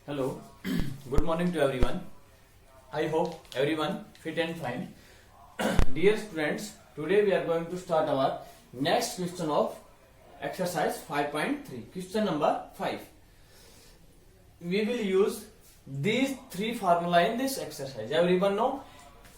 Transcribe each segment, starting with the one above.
Hello, good morning to everyone. I hope everyone fit and fine. Dear students, today we are going to start our next question of exercise 5.3. Question number 5. We will use these three formula in this exercise. Everyone know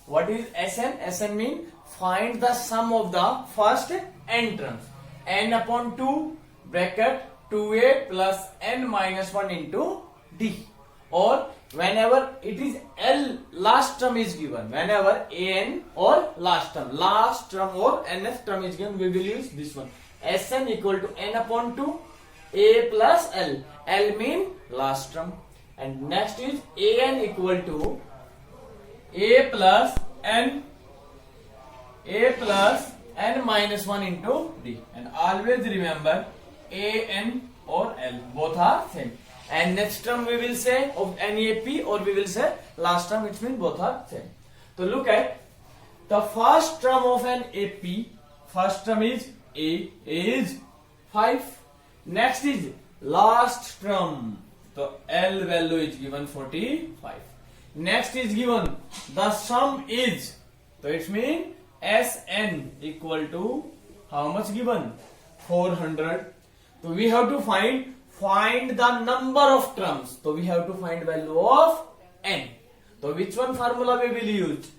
what is SN? SN mean find the sum of the first n terms. N upon 2 bracket 2a plus n minus 1 into D, or whenever it is L last term is given, whenever an or last term or nth term is given, we will use this one. Sn equal to n upon 2 a plus L. L mean last term, and next is an equal to a plus n minus 1 into D, and always remember an or L both are same. And next term we will say of NAP, or we will say last term, it means both are same. So look at the first term of an AP. First term is A is 5. Next is last term. So L value is given 45. Next is given the sum is. So it means SN equal to how much given? 400. So we have to find the number of terms. So we have to find value of n. So which one formula we will use?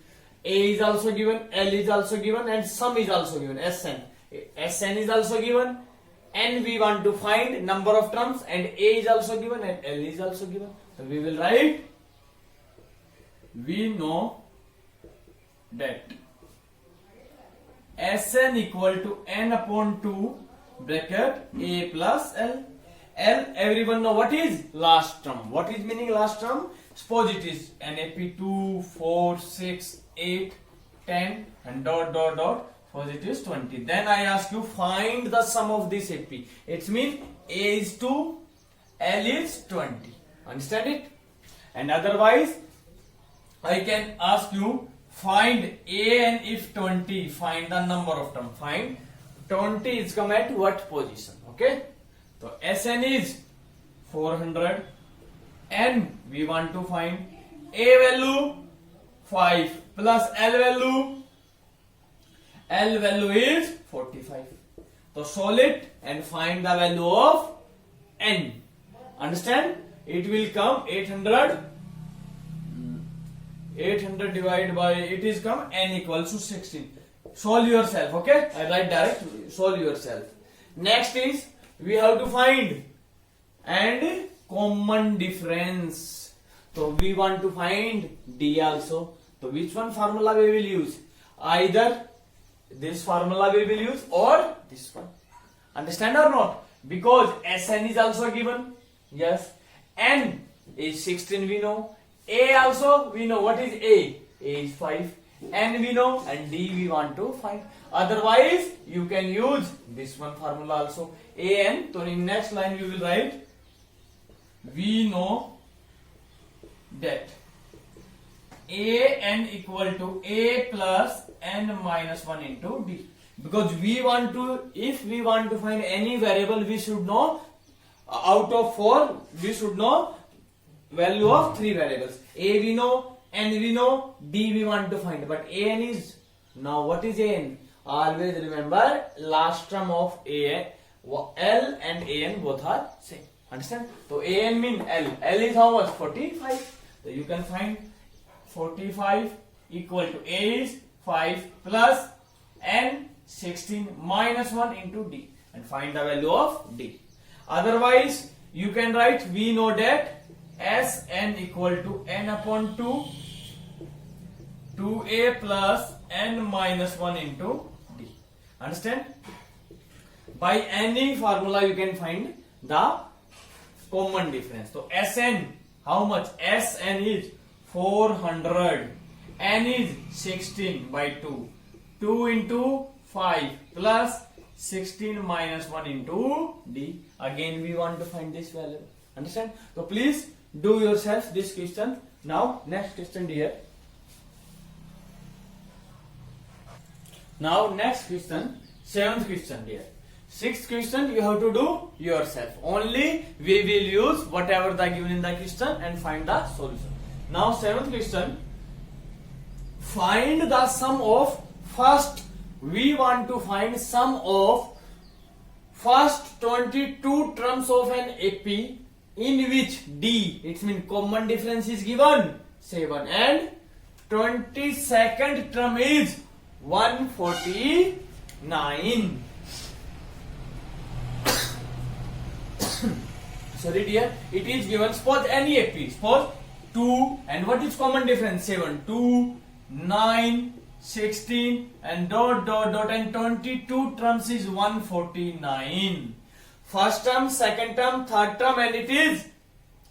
A is also given, L is also given, and sum is also given, Sn. Sn is also given, n we want to find number of terms, and A is also given and L is also given. So we will write, we know that Sn equal to n upon 2 bracket A plus L. L, everyone know what is last term. What is meaning last term? Suppose it is NAP 2, 4, 6, 8, 10 and dot. Suppose it is 20. Then I ask you find the sum of this AP. It means A is 2, L is 20. Understand it? And otherwise, I can ask you find A and if 20, find the number of term. Find 20 is come at what position? Okay. So Sn is 400, n we want to find, A value 5 plus L value is 45. So solve it and find the value of n. Understand? It will come 800 divided by, it is come n equals to 16. Solve yourself, okay? I write direct, solve yourself. Next is we have to find and common difference. So we want to find D also. So which one formula we will use? Either this formula we will use or this one. Understand or not? Because Sn is also given. Yes. N is 16 we know. A also we know. What is A? A is 5. N we know, and D we want to find. Otherwise you can use this one formula also, an. So in next line we will write, we know that an equal to A plus n minus 1 into D. Because we want to, if we want to find any variable, we should know out of 4 we should know value of 3 variables. A we know, n we know, D we want to find, but an is, now what is an? Always remember last term of A, L and an both are same. Understand? So an mean L. L is how much? 45. So you can find 45 equal to A is 5 plus n 16 minus 1 into D, and find the value of D. Otherwise you can write, we know that Sn equal to n upon 2a plus n minus 1 into D. Understand? By any formula you can find the common difference. So Sn, how much? Sn is 400, n is 16 by 2. 2 into 5 plus 16 minus 1 into D. Again we want to find this value. Understand? So please do yourself this question. Now next question dear. Now next question, 7th question dear. Sixth question you have to do yourself. Only we will use whatever the given in the question and find the solution. Now seventh question. Find the sum of first. We want to find sum of first 22 terms of an AP in which D, it means common difference is given 7 and 22nd term is 149. Sorry dear, it is given, suppose any AP, suppose 2 and what is common difference? 7, 2, 9, 16 and dot dot dot and 22 terms is 149. First term, second term, third term and it is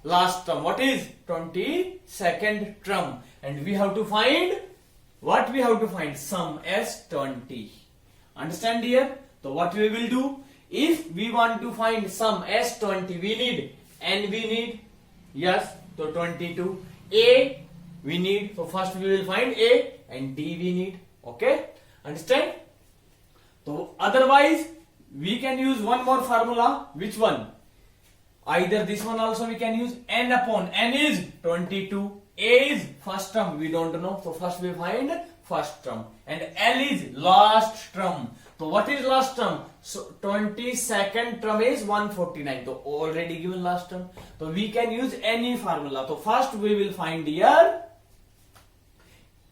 last term. What is 22nd term? And we have to find, what we have to find? Sum as 20. Understand dear? So what we will do? If we want to find sum as 20, we need N we need, yes, so 22. A we need, so first we will find A and D we need. Okay, understand? So otherwise we can use one more formula. Which one? Either this one also we can use. N upon N is 22. A is first term, we don't know, so first we find first term, and L is last term. So what is last term? So 22nd term is 149. So already given last term. So we can use any formula. So first we will find here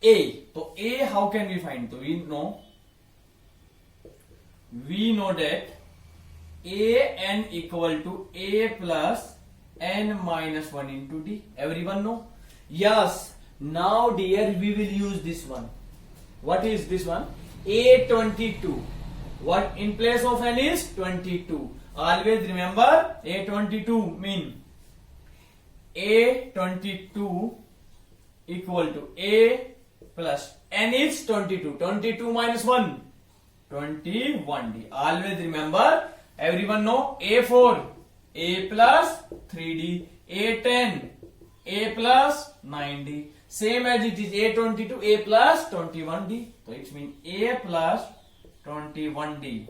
A. So A how can we find? So we know that AN equal to A plus N minus 1 into D. Everyone know? Yes. Now dear we will use this one. What is this one? A22. What in place of N is 22. Always remember A22 mean A22 equal to A plus N is 22. 22 minus 1. 21D. Always remember, everyone know A4 A plus 3D, A10 A plus 9D. Same as it is A22 A plus 21D. So it means A plus 21D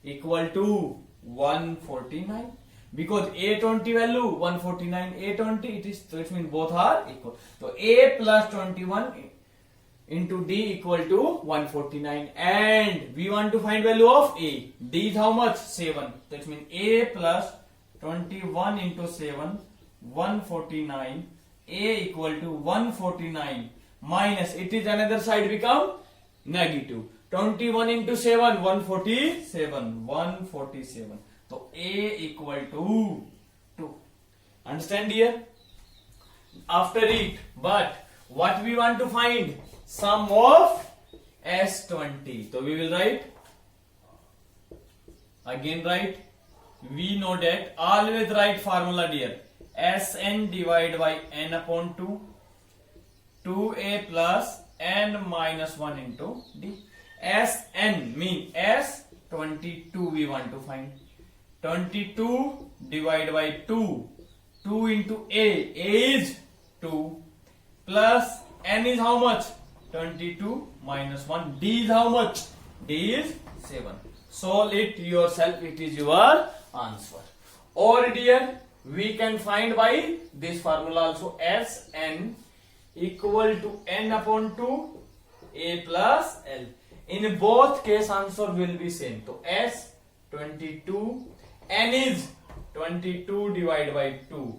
equal to 149. Because A20 value 149, A20 it is, so it means both are equal. So A plus 21 into D equal to 149, and we want to find value of A. D is how much? 7. That means A plus 21 into 7, 149. A equal to 149 minus, it is another side become negative. 21 into 7, 147. 147. So A equal to 2. Understand here? After it, but what we want to find? Sum of S20. So we will write, again write, we know that, always write formula dear. Sn divided by n upon 2, 2a plus n minus 1 into d. Sn mean S22 we want to find. 22 divided by 2, 2 into a is 2, plus n is how much? 22 minus 1. D is how much? D is 7. Solve it yourself, it is your answer. Or dear, we can find by this formula also. Sn equal to n upon 2 a plus l. In both case answer will be same. So S22, n is 22 divided by 2.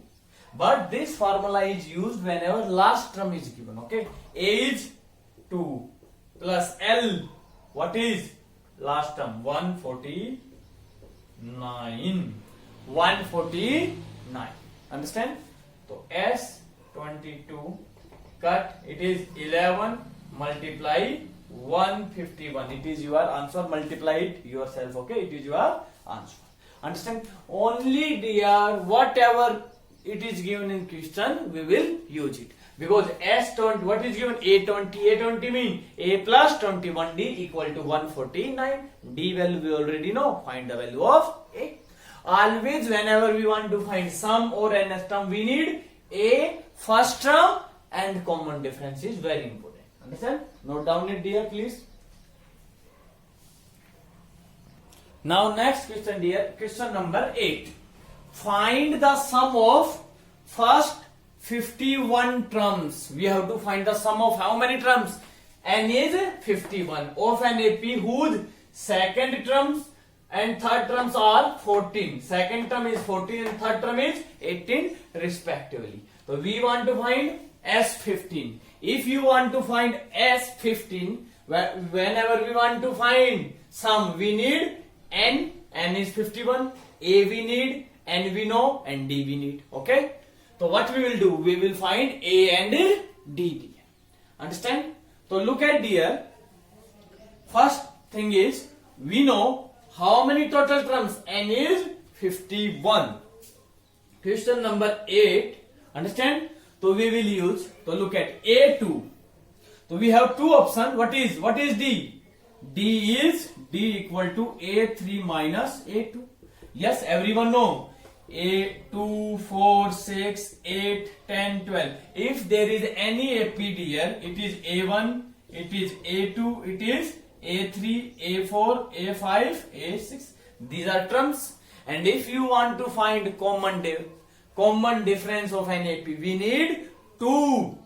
But this formula is used whenever last term is given. Okay, a is 2 plus l, what is last term? 149. 149. Understand? So S22 cut, it is 11 multiply 151. It is your answer. Multiply it yourself. Okay, it is your answer. Understand? Only dear, whatever it is given in question, we will use it. Because S20, what is given? A20. A20 mean A plus 21D equal to 149. D value we already know. Find the value of A. Always whenever we want to find sum or nth term, we need A first term and common difference is very important. Understand? Note down it dear please. Now next question, dear. Question number 8. Find the sum of first 51 terms. We have to find the sum of how many terms? N is 51 of an AP whose second terms and third terms are 14. Second term is 14 and third term is 18 respectively. So we want to find S15. If you want to find S15, whenever we want to find sum, we need N is 51, A we need, N we know, and D we need. Okay? So what we will do? We will find A and D. Understand? So look at here. First thing is, we know how many total terms. N is 51. Question number 8. Understand? So we will use, so look at A2. So we have two options. What is D? D is D equal to A3 minus A2. Yes, everyone know. A2, 4, 6, 8, 10, 12. If there is any AP here, it is A1, it is A2, it is A3, A4, A5, A6. These are terms. And if you want to find common difference of an AP, we need two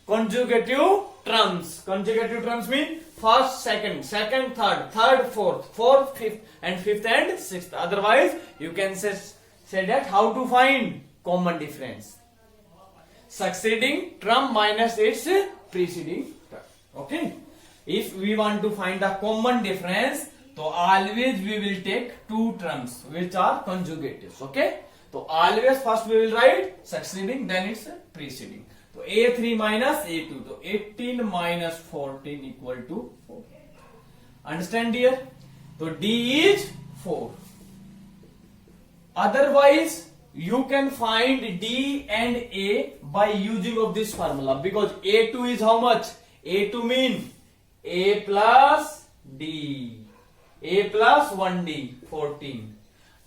conjugative terms. Conjugative terms mean first, second, third, fourth, fifth, and sixth. Otherwise, you can say that how to find common difference. Succeeding term minus its preceding term. Okay. If we want to find the common difference, so always we will take two terms which are conjugatives. Okay. So always first we will write succeeding, then it's preceding. So A3 minus A2. So 18 minus 14 equal to 4. Understand here? So D is 4. Otherwise, you can find D and A by using of this formula, because A2 is how much? A2 mean A plus D. A plus 1D, 14.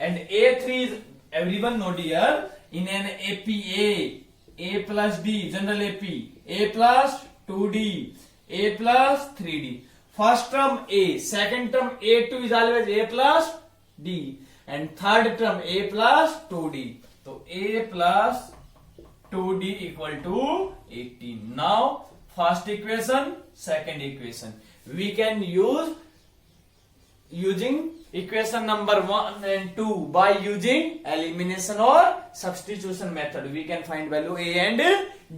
And A3 is, everyone know dear, in an APA, A plus D, general AP, A plus 2D, A plus 3D. First term A, second term A2 is always A plus D, and third term A plus 2D. So A plus 2D equal to 18. Now first equation, second equation. We can using equation number 1 and 2 by using elimination or substitution method. We can find value A and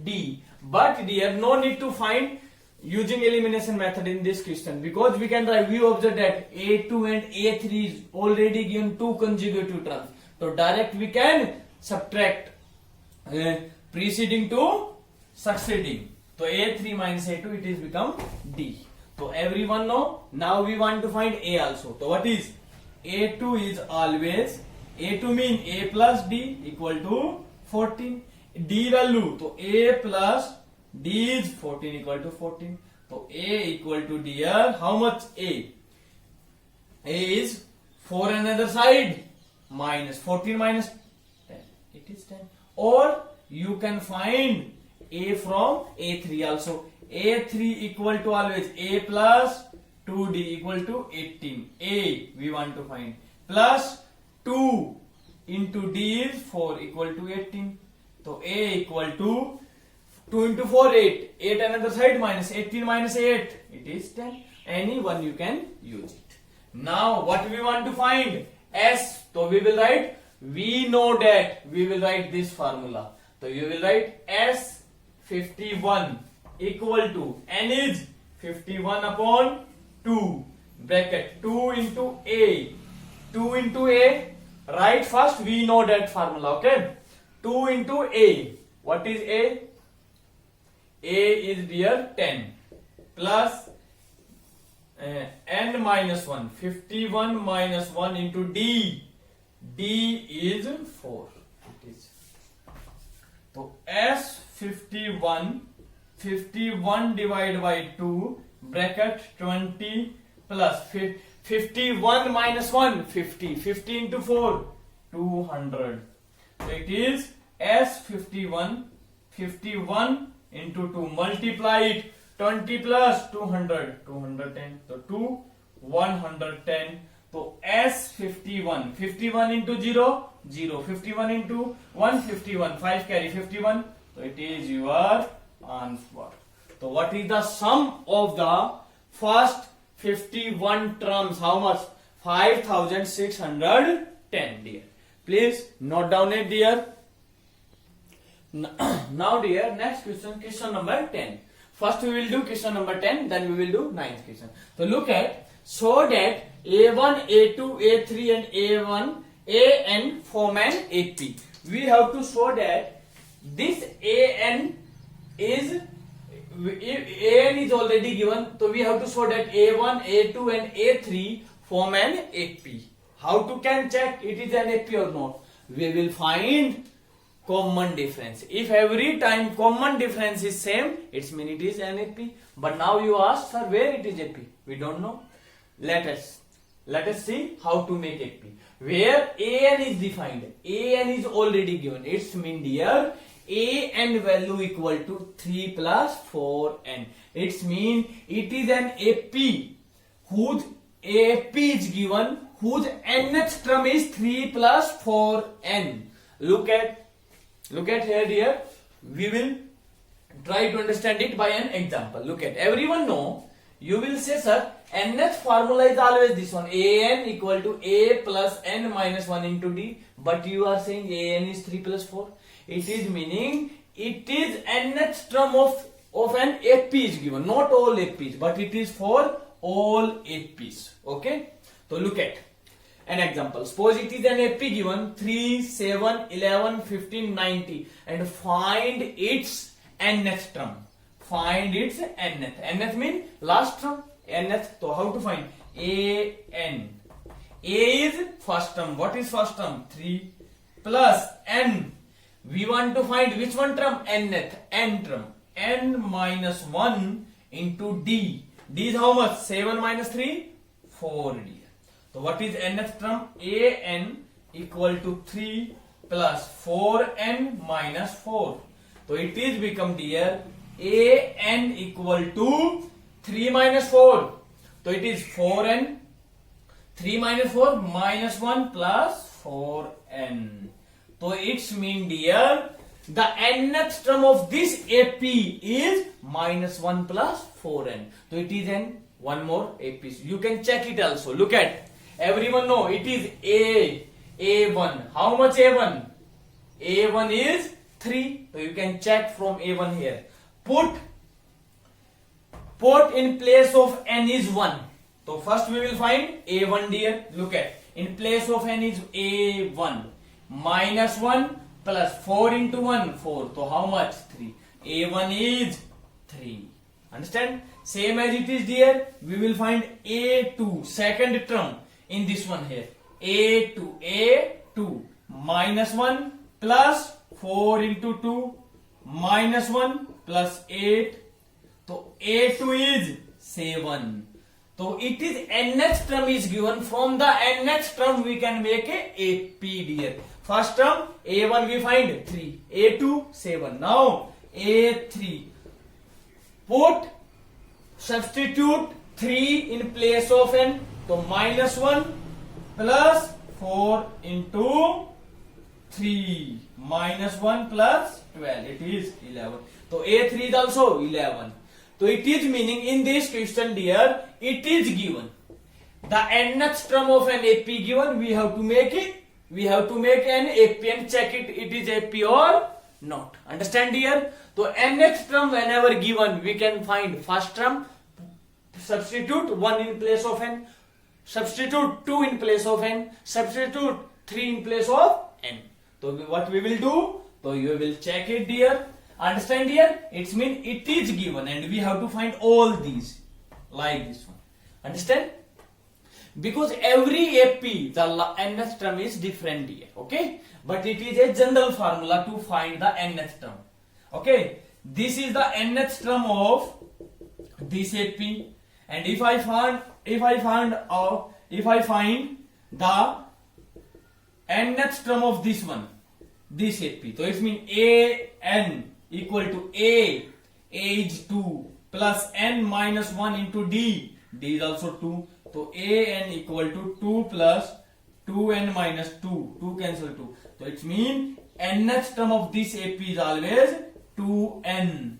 D. But dear, no need to find using elimination method in this question, because we can write, we observe that A2 and A3 is already given two consecutive terms. So direct we can subtract preceding to succeeding. So A3 minus A2, it is become D. So everyone know. Now we want to find A also. So what is? A2 is always, A2 mean A plus D equal to 14. D value, so A plus D is 14 equal to 14. So A equal to D here, how much A? A is 4 another side, minus 14 minus 10. It is 10. Or you can find A from A3 also. A3 equal to always A plus 2D equal to 18. A we want to find. Plus 2 into D is 4 equal to 18. So A equal to 2 into 4, 8. 8 another side, minus 18 minus 8. It is 10. Any one you can use it. Now what we want to find? S. So we will write, we know that we will write this formula. So you will write S51 equal to, N is 51 upon 2, bracket 2 into A. 2 into A, right first we know that formula, okay? 2 into A. What is A? A is dear 10 plus N minus 1. 51 minus 1 into D. D is 4. It is. So S51, 51 divided by 2, bracket 20 plus 51 minus 1, 50. 50 into 4, 200. So it is S51, 51 into 2, multiply it, 20 plus 200, 210. So 2, 110. तो S51, 51 into 0, 0, 51 into 1, 51, 5 carry 51, so it is your answer. So what is the sum of the first 51 terms? How much? 5610, dear. Please note down it, dear. Now, dear, next question number 10. First we will do question number 10, then we will do 9th question. So look at, so that A1, A2, A3 and AN form an AP. We have to show that this AN is already given, so we have to show that A1, A2 and A3 form an AP. How to can check it is an AP or not? We will find common difference. If every time common difference is same, it means it is an AP. But now you ask, sir, where it is AP? We don't know. Let us see how to make AP. Where AN is defined, AN is already given. It's mean, dear, AN value equal to 3 plus 4N. It's mean it is an AP whose AP is given, whose nth term is 3 plus 4N. Look at here, dear. We will try to understand it by an example. Look at, everyone know, you will say, sir, nth formula is always this one, AN equal to A plus N minus 1 into D, but you are saying AN is 3 plus 4. It is meaning it is nth term of an AP is given, not all APs, but it is for all APs. Okay, so look at an example. Suppose it is an AP given 3, 7, 11, 15, 90 and find its nth term. Find its nth. Nth mean last term. Nth. So how to find? AN. A is first term. What is first term? 3 plus N. We want to find which one term? Nth. N term. N minus 1 into D. D is how much? 7 minus 3? 4, dear. So what is nth term? AN equal to 3 plus 4N minus 4. So it is become, dear, AN equal to 3 minus 4. So it is 4N. 3 minus 4 minus 1 plus 4N. So it's mean, dear, the nth term of this AP is minus 1 plus 4N. So it is an one more AP. You can check it also. Look at, everyone know it is A1. How much A1? A1 is 3. So you can check from A1 here. Put in place of N is 1. So first we will find A1, dear. Look at, in place of N is A1. Minus 1 plus 4 into 1, 4. So how much? 3. A1 is 3. Understand? Same as it is, dear. We will find A2, second term in this one here. A2 minus 1 plus 4 into 2 minus 1 plus 8. So A2 is 7. So it is nth term is given. From the nth term we can make a AP, dear. First term A1 we find 3, A2 7. Now A3. Substitute 3 in place of N. So minus 1 plus 4 into 3 minus 1 plus 12. It is 11. So A3 is also 11. So it is meaning in this question, dear, it is given. The nth term of an AP given, we have to make it. We have to make an AP and check it is AP or not. Understand, dear? So nth term whenever given, we can find first term, substitute 1 in place of N, substitute 2 in place of N, substitute 3 in place of N. So what we will do? So you will check it, dear. Understand, dear? It means it is given and we have to find all these like this one. Understand? Because every AP, the nth term is different, dear. Okay? But it is a general formula to find the nth term. Okay? This is the nth term of this AP. And if I find the nth term of this one, this AP. So it means AN equal to A is 2 plus N minus 1 into D. D is also 2. तो an equal to 2 plus 2n minus 2. 2 cancel 2. So it means nth term of this AP is always 2n.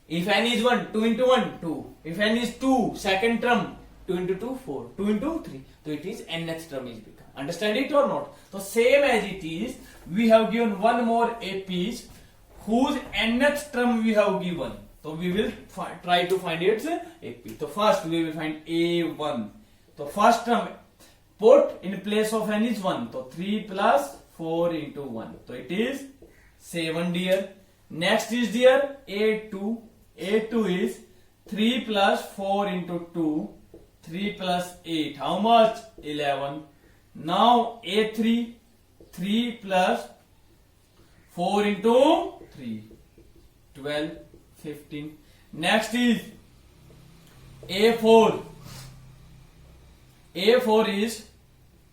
If n is 1, 2 into 1, 2. If n is 2, second term, 2 into 2, 4. 2 into 3. So it is nth term is become. Understand it or not? So same as it is, we have given one more APs whose nth term we have given. So we will try to find its AP. So first we will find A1. So first term put in place of n is 1. So 3 plus 4 into 1. So it is 7 dear. Next is dear A2. A2 is 3 plus 4 into 2. 3 plus 8. How much? 11. Now A3. 3 plus 4 into 3. 12. 15. Next is A4. A4 is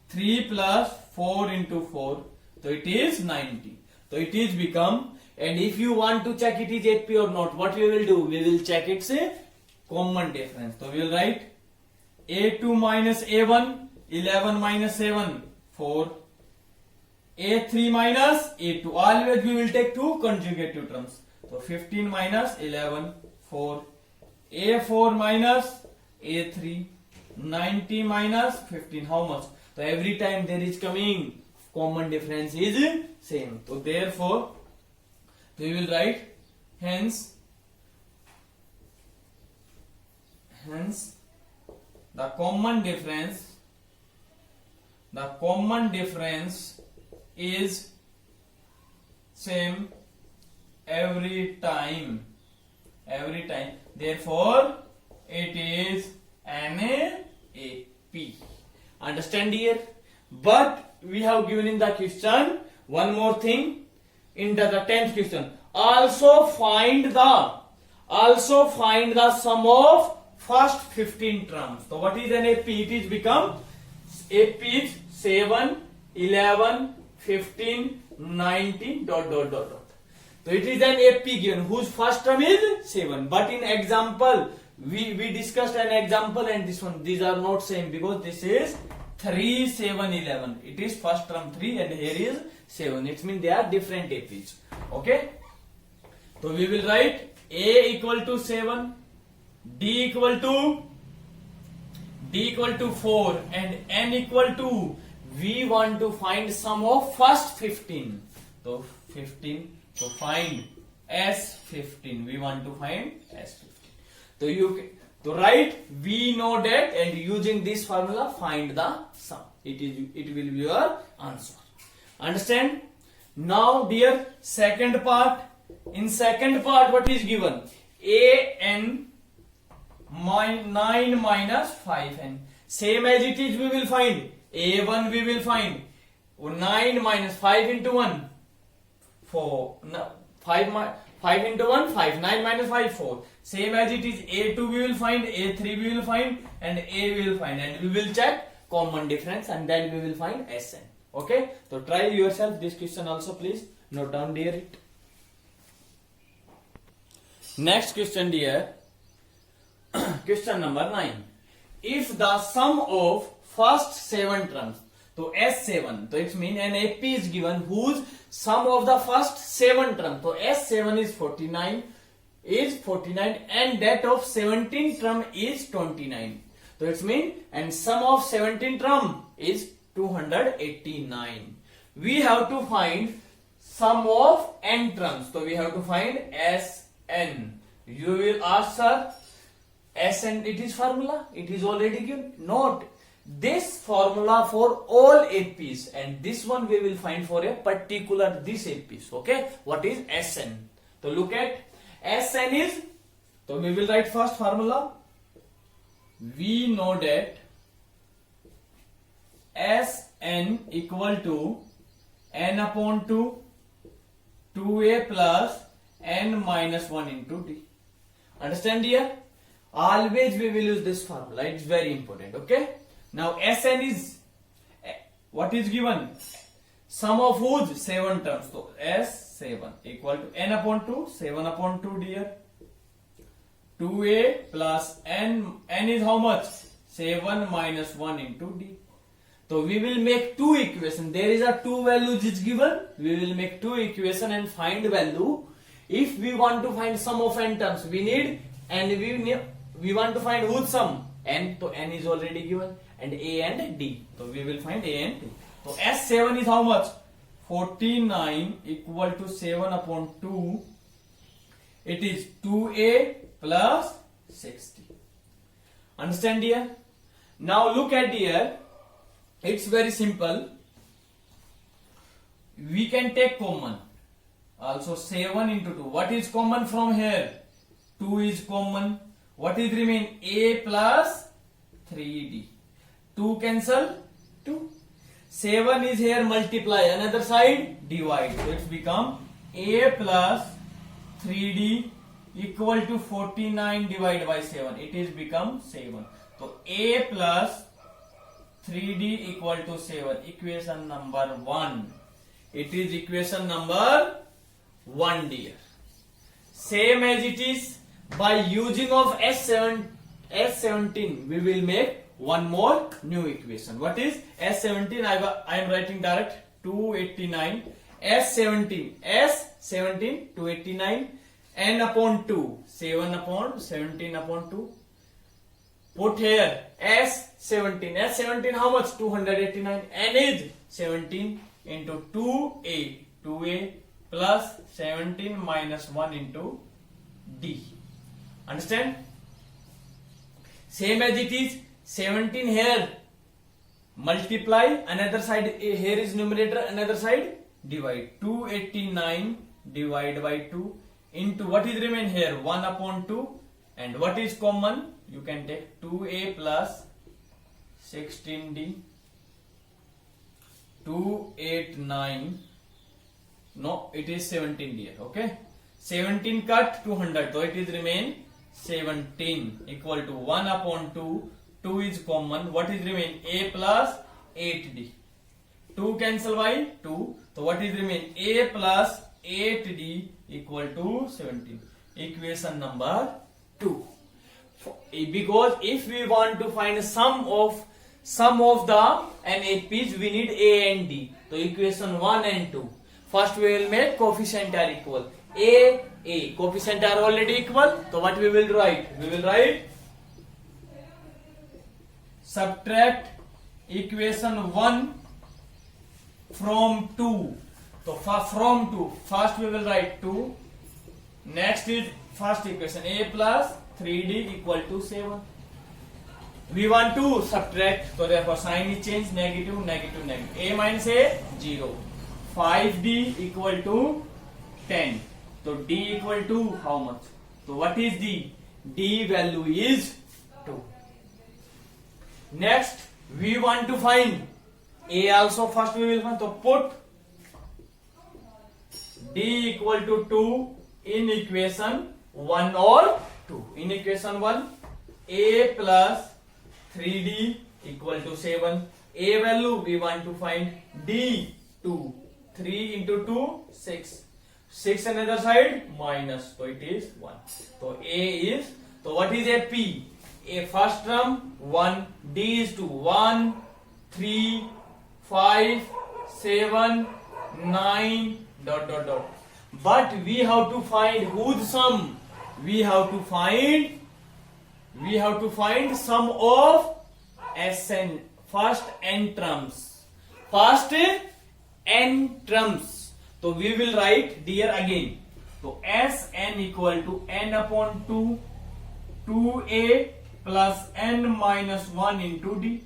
3 plus 4 into 4. So it is 90. So it is become, and if you want to check it is AP or not, what we will do? We will check its common difference. So we will write A2 minus A1, 11 minus 7, 4. A3 minus A2. Always we will take two conjugative terms. So 15 minus 11, 4. A4 minus A3, 90 minus 15. How much? So every time there is coming, common difference is same. So therefore, we will write hence the common difference is same every time. Therefore it is an AP. Understand here? But we have given in the question one more thing. In the 10th question, also find the sum of first 15 terms. So what is an AP? It is become AP is 7, 11, 15, 19, dot. So it is an AP given whose first term is 7. But in example, we discussed an example and this one, these are not same because this is 3, 7, 11. It is first term 3 and here is 7. It means they are different APs. Okay. So we will write A equal to 7, D equal to 4 and N equal to, we want to find sum of first 15. So 15. So find S15. We want to find S15. So write we know that and using this formula find the sum. It will be your answer. Understand? Now dear, second part. In second part what is given? An 9 minus 5n. Same as it is we will find. A1 we will find. 9 minus 5 into 1. 4. No, 5 into 1, 5. 9 minus 5, 4. Same as it is A2 we will find, A3 we will find and A we will find. And we will check common difference and then we will find Sn. Okay. So try yourself this question also please. Note down dear it. Next question dear. Question number 9. If the sum of first 7 terms, so S7, so it means an AP is given whose sum of the first 7 terms, so S7 is 49 and that of 17 term is 29. So it means and sum of 17 term is 289. We have to find sum of n terms. So we have to find Sn. You will ask sir, Sn it is formula, it is already given. Note this formula for all APs and this one we will find for a particular this APs. Okay, what is Sn? So look at Sn is, so we will write first formula. We know that Sn equal to n upon 2, 2a plus n minus 1 into d. Understand here? Always we will use this formula. It's very important. Okay. Now Sn is what is given? Sum of whose 7 terms. So S7 equal to n upon 2, 7 upon 2 dear. 2a plus n is how much? 7 minus 1 into D. So we will make two equations. There is a two values is given. We will make two equation and find value. If we want to find sum of n terms, we need, and we want to find whose sum? N. So n is already given, and A and D. So we will find A and D. So S7 is how much? 49 equal to 7 upon 2. It is 2A plus 60. Understand here? Now look at here. It's very simple. We can take common. Also 7 into 2. What is common from here? 2 is common. What is remain? A plus 3D. 2 cancel 2. 7 is here multiply. Another side divide. So it's become A plus 3D equal to 49 divided by 7. It is become 7. So A plus 3D equal to 7. Equation number 1. It is equation number 1, dear. Same as it is, by using of S17 we will make one more new equation. What is S17? I am writing direct 289. S17 289 n upon 2 7 upon 17 upon 2. Put here S17 how much? 289. N is 17 into 2A plus 17 minus 1 into D. Understand? Same as it is, 17 here multiply, another side here is numerator, another side divide. 289 divided by 2 into what is remain here? 1 upon 2, and what is common? You can take 2A plus 16D. 289. No, it is 17 here. Okay, 17 cut 200, so it is remain 17 equal to 1 upon 2. 2 is common. What is remain? A plus 8D. 2 cancel by 2. So what is remain? A plus 8D equal to 17. Equation number 2. Because if we want to find sum of the NAPs, we need A and D. So equation 1 and 2. First we will make coefficient are equal. A. Coefficient are already equal. So what we will write? We will write subtract equation 1 from 2. So from 2. First we will write 2. Next is first equation A plus 3D equal to 7. We want to subtract, so therefore sign is changed, negative. A minus A 0. 5D equal to 10. So D equal to how much? So what is D? D value is 2. Next we want to find A also. First we will find, so put D equal to 2 in equation 1 or 2. In equation 1, A plus 3D equal to 7. A value we want to find. D 2. 3 into 2 6. 6 another side minus, so it is 1. So A is, so what is a P? A first term 1, D is 2. 1 3 5 7 9 ... But we have to find whose sum? We have to find sum of Sn, first n terms. First n terms. So we will write dear again. So Sn equal to n upon 2, 2A plus n minus 1 into D.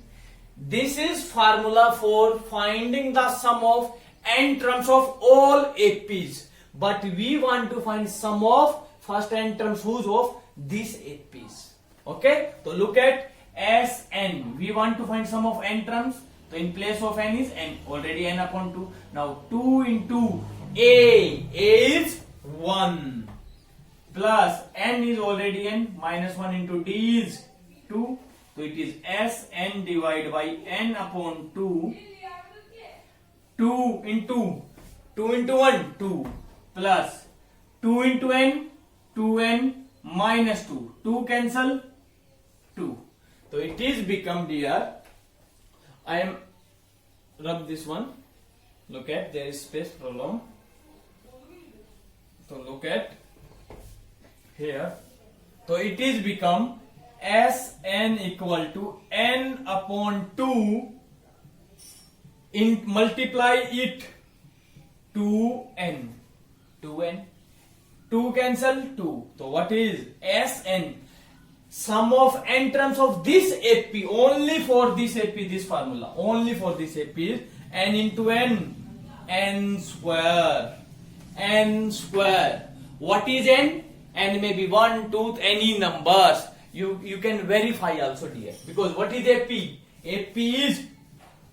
This is formula for finding the sum of n terms of all APs. But we want to find sum of first n terms whose of these APs. Okay, so look at Sn. We want to find sum of n terms. So in place of n is n, already n upon 2. Now 2 into A is 1 plus n is already n, minus 1 into D is 2. So it is Sn divided by n upon 2. 2 into 1 2 plus 2 into n 2n minus 2. 2 cancel 2. So it is become dear. I am rub this one. Look at, there is space problem. So look at here. So it is become Sn equal to n upon 2 in multiply it 2n. 2 cancel 2. So what is Sn? Sum of n terms of this AP, only for this AP, this formula, only for this AP is n into n, n square. N square. What is n? N may be 1, 2, any numbers. You can verify also, dear. Because what is AP? AP is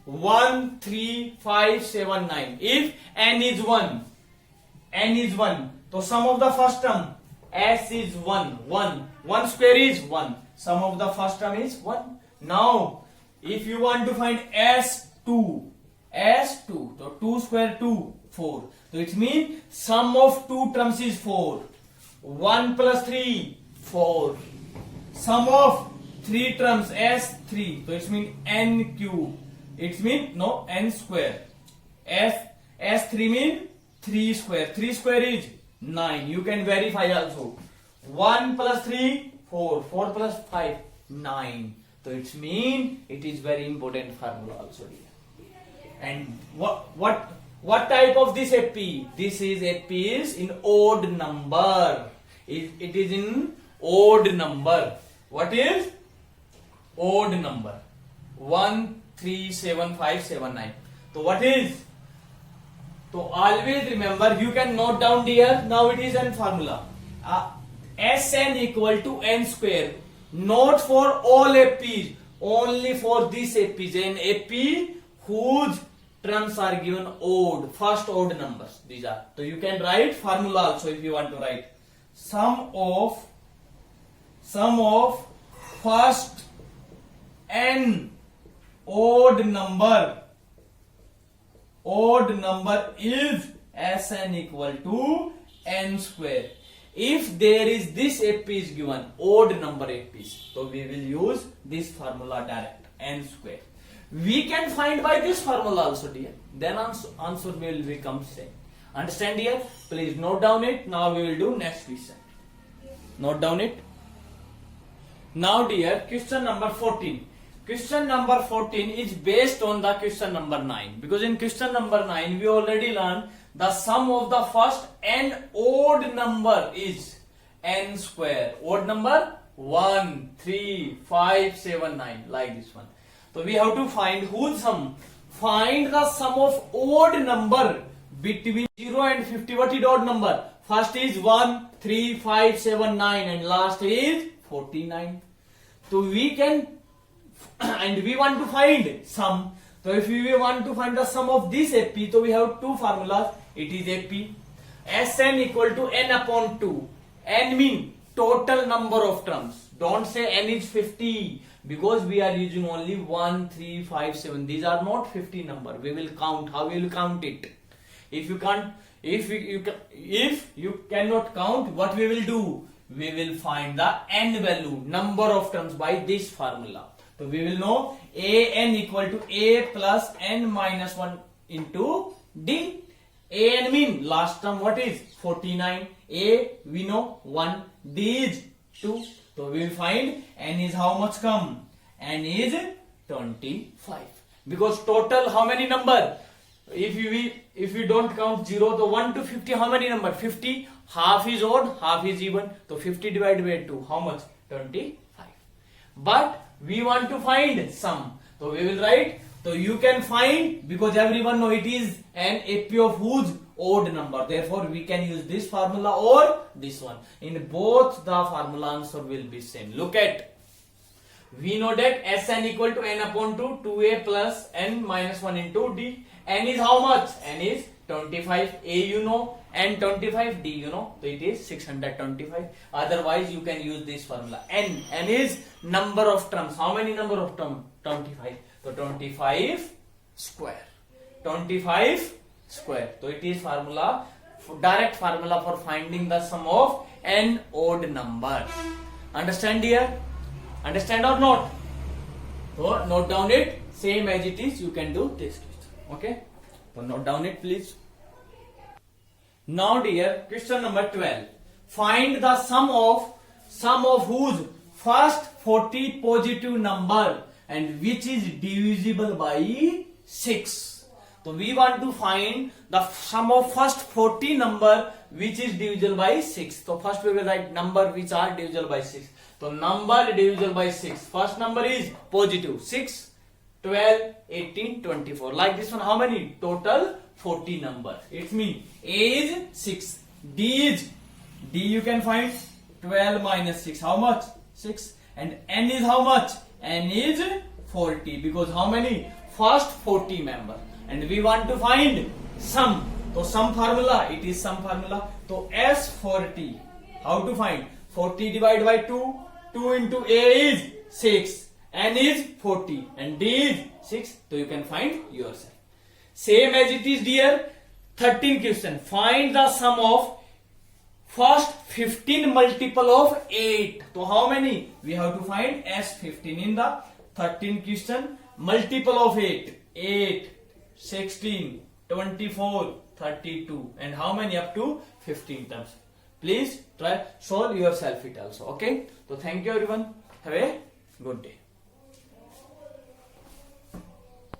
1, 3, 5, 7, 9. If n is 1, so sum of the first term S is 1. 1 square is 1. Sum of the first term is 1. Now, if you want to find S2, so 2 square 2, 4. So it means sum of two terms is 4. 1 plus 3, 4. Sum of three terms S3. So it means n cube. It means no n square. S3 means 3 square. 3 square is 9. You can verify also. 1 plus 3, 4. 4 plus 5, 9. So it means it is very important formula also here. And what type of this AP? This is AP is in odd number. It is in odd number. What is odd number? 1, 3, 7, 5, 7, 9. So what is? So always remember, you can note down here. Now it is an formula. Sn equal to n square. Not for all APs, only for this APs. An AP whose terms are given odd, first odd numbers. These are. So you can write formula also if you want to write. Sum of first n odd number is Sn equal to n square. If there is this AP is given, odd number APs, so we will use this formula direct, n square. We can find by this formula also, dear. Then answer will become same. Understand, dear? Please note down it. Now we will do next question. Note down it. Now, dear, question number 14. Question number 14 is based on the question number 9. Because in question number 9, we already learned the sum of the first n odd number is n square. Odd number 1, 3, 5, 7, 9. Like this one. So we have to find whose sum. Find the sum of odd number between 0 and 50. What is odd number? First is 1, 3, 5, 7, 9 and last is 49. So we can and we want to find sum. So if we want to find the sum of this AP, so we have two formulas. It is AP. Sn equal to n upon 2. N mean total number of terms. Don't say n is 50 because we are using only 1, 3, 5, 7. These are not 50 number. We will count. How will you count it? If you can't, if you cannot count, what we will do? We will find the n value, number of terms by this formula. So we will know an equal to a plus n minus 1 into d. An mean last term what is 49. A we know 1. D is 2. So we will find n is how much come? N is 25. Because total how many number? If we don't count 0, the 1 to 50 how many number? 50. Half is odd, half is even. So 50 divided by 2 how much? 25. But we want to find sum. So we will write. So you can find, because everyone know it is an AP of whose odd number. Therefore we can use this formula or this one. In both the formula answer will be same. Look at. We know that Sn equal to n upon 2, 2a plus n minus 1 into d. N is how much? N is 25. A you know, and 25. D you know. So it is 625. Otherwise you can use this formula. N is number of terms. How many number of terms? 25. So 25 square. 25 square. So it is formula, direct formula for finding the sum of n odd number. Understand, dear? Understand or not? So note down it, same as it is, you can do this question. Okay, so note down it please. Now dear, question number 12. Find the sum of whose first 40 positive number and which is divisible by 6. So we want to find the sum of first 40 number which is divisible by 6. So first we will write number which are divisible by 6. So number divisible by 6. First number is positive 6, 12, 18, 24. Like this one, how many? Total 40 number. It means A is 6. D you can find 12 minus 6. How much? 6. And N is how much? N is 40. Because how many? First 40 member. And we want to find sum. So sum formula, it is sum formula. So S40. How to find? 40 divided by 2. 2 into A is 6. N is 40. And D is 6. So you can find yourself. Same as it is dear. 13 question. Find the sum of first 15 multiple of 8. So how many? We have to find S15 in the 13 question. Multiple of 8. 8, 16, 24, 32. And how many? Up to 15 terms. Please try solve yourself it also. Okay. So thank you everyone. Have a good day.